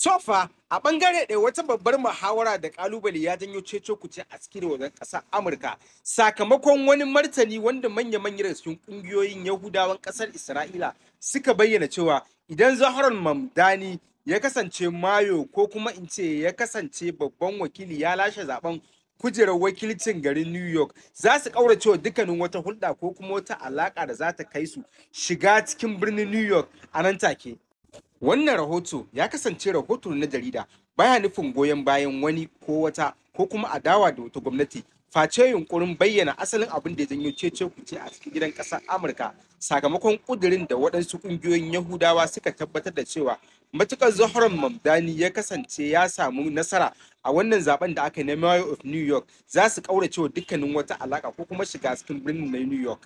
Sofa a ɓangare ɗaya wata babbar muhawara da ƙalubale ya janyo cece-kuce a cikin wajen ƙasar Amurka sakamakon wani martani wanda manya-manyan daga cikin ƙungiyoyin Yahudawan ƙasar Isra'ila suka bayyana cewa idan Zohran Mamdani ya kasance mayo ko kuma in ce ya kasance babban wakili ya lashe zaben kujerar wakilcin garin New York za su ƙaurace wa dukkanin wata hulɗa ko kuma wata alaƙa da za ta kai su shiga cikin birnin New York a nan take. Wannan rahoto ya kasance rahoto na jarida baya nufin goyon bayan wani ko wata ko kuma adawa da wata gwamnati face yunkurin bayyana asalin abin da ya janyo cece-kuce a cikin gidan ƙasar Amurka sakamakon ƙudurin da waɗansu ƙungiyoyin Yahudawa suka tabbatar da cewa matuƙar Zohran Mamdani ya kasance ya samu nasara a wannan zaben da aka yi na Mayor of New York za su ƙaurace wa dukkanin wata alaƙa ko kuma shiga cikin birnin na New York.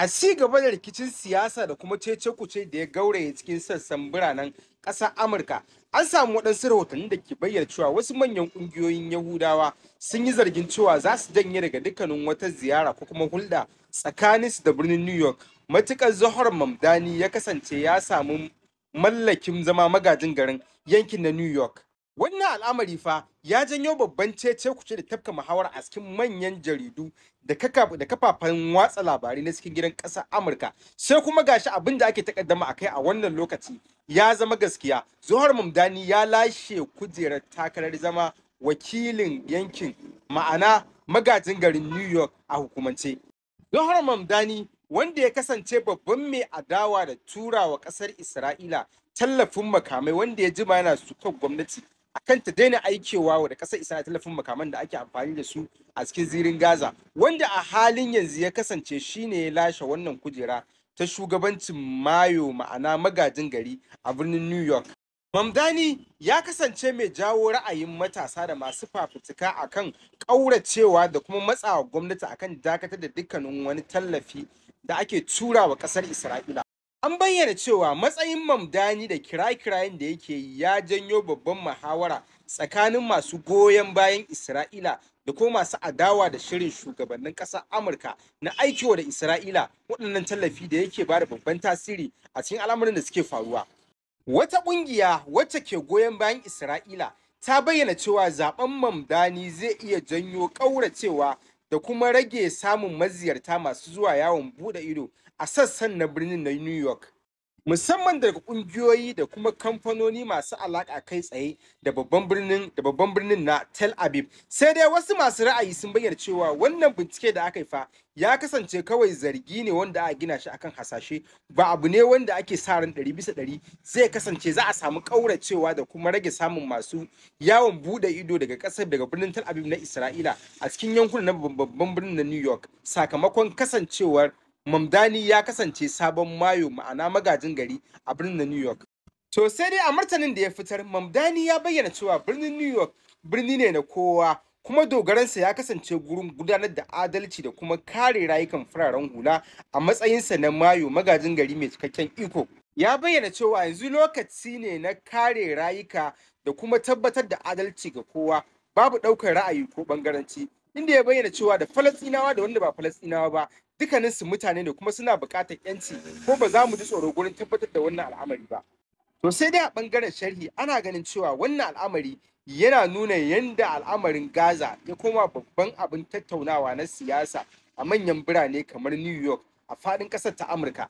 A ci gaba da rikicin siyasa da kuma cece-kuce da ya gauraye cikin sassan biranen ƙasar Amurka, an samu waɗansu rahotanni da ke bayyana cewa wasu manyan ƙungiyoyin Yahudawa sun yi zargin cewa za su janye daga dukkanin wata ziyara ko kuma hulɗa tsakaninsu da birnin New York. Matuƙar Zohran Mamdani ya kasance ya samu mallakin zama magajin garin yankin na New York. Wannan al'amari fa ya janyo babban cece-kuce da tafka muhawara a cikin manyan jaridu da kafafen watsa labarai na cikin gidan ƙasar Amurka. Sai kuma gashi abin da ake takaddama a kai a wannan lokaci ya zama gaskiya. Zohran Mamdani ya lashe kujerar takarar zama wakilin yankin ma'ana magajin garin New York a hukumance. Zohran Mamdani wanda ya kasance babban mai adawa da turawa ƙasar Isra'ila tallafin makamai wanda ya jima yana sukar gwamnati akan ta daina aikewa da ƙasar Isra'ila tallafin makaman da ake amfani da su a cikin zirin Gaza, wanda a halin yanzu ya kasance shine ya lashe wannan kujera ta shugabancin Mayo ma'ana magajin gari a birnin New York. Mamdani ya kasance mai jawo ra'ayin matasa da masu fafutuka akan ƙauracewa da kuma matsawa gwamnati akan dakatar da dukkanin wani tallafi da ake turawa ƙasar Isra'ila. An bayyana cewa matsayin Mamdani da kiraye-kirayen da yake yi ya janyo babban muhawara tsakanin masu goyon bayan Isra'ila da kuma masu adawa da shirin shugabannin ƙasar Amurka na aikewa da Isra'ila waɗannan tallafi da yake ba da babban tasiri a cikin al'amuran da suke faruwa. Wata ƙungiya wacce ke goyon bayan Isra'ila ta bayyana cewa zaben Mamdani zai iya janyo ƙauracewa da kuma rage samun maziyarta masu zuwa yawon buɗe ido a sassan na birnin na New York, musamman daga ƙungiyoyi da kuma kamfanoni masu alaƙa kai tsaye da babban birnin na Tel Aviv. Sai dai wasu masu ra'ayi sun bayyana cewa wannan bincike da aka yi fa ya kasance kawai zargi ne wanda aka gina shi akan hasashe, ba abu ne wanda ake sa ran 100% zai kasance za a samu ƙauracewa da kuma rage samun masu yawon buɗe ido daga birnin Tel Aviv na Isra'ila a cikin yankunan na babban birnin na New York sakamakon kasancewar Mamdani ya kasance sabon mayo ma'ana magajin gari a birnin na New York. To sai dai a martanin da ya fitar, Mamdani ya bayyana cewa birnin New York birni ne na kowa kuma dogaransa ya kasance gurin gudanar da adalci da kuma kare rayukan fararen hula a matsayinsa na mayo magajin gari mai cikakken iko. Ya bayyana cewa yanzu lokaci ne na kare rayuka da kuma tabbatar da adalci ga kowa, babu ɗaukar ra'ayi ko ɓangaranci, inda ya bayyana cewa da Falasɗinawa da wanda ba Falasɗinawa ba dukkaninsu mutane ne kuma suna buƙatar yanci ko ba za mu ji tsoro gurin tabbatar da wannan al'amari ba. To sai dai a ɓangaren sharhi ana ganin cewa wannan al'amari yana nuna yadda al'amarin Gaza ya koma babban abin tattaunawa na siyasa a manyan birane kamar New York a faɗin ƙasar ta Amurka.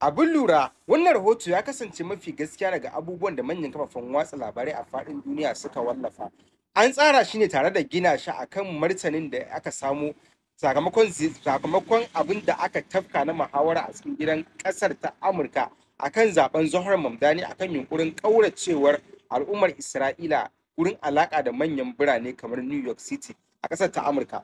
Abin lura, wannan rahoto ya kasance mafi gaskiya daga abubuwan da manyan kafafen watsa labarai a faɗin duniya suka wallafa. An tsara shi ne tare da gina shi akan martanin da aka samu sakamakon abin da aka tafka na muhawara a cikin gidan ƙasar ta Amurka akan zaben Zohran Mamdani akan yunkurin ƙauracewar al'ummar Isra'ila wurin alaƙa da manyan birane kamar New York City a ƙasar ta Amurka.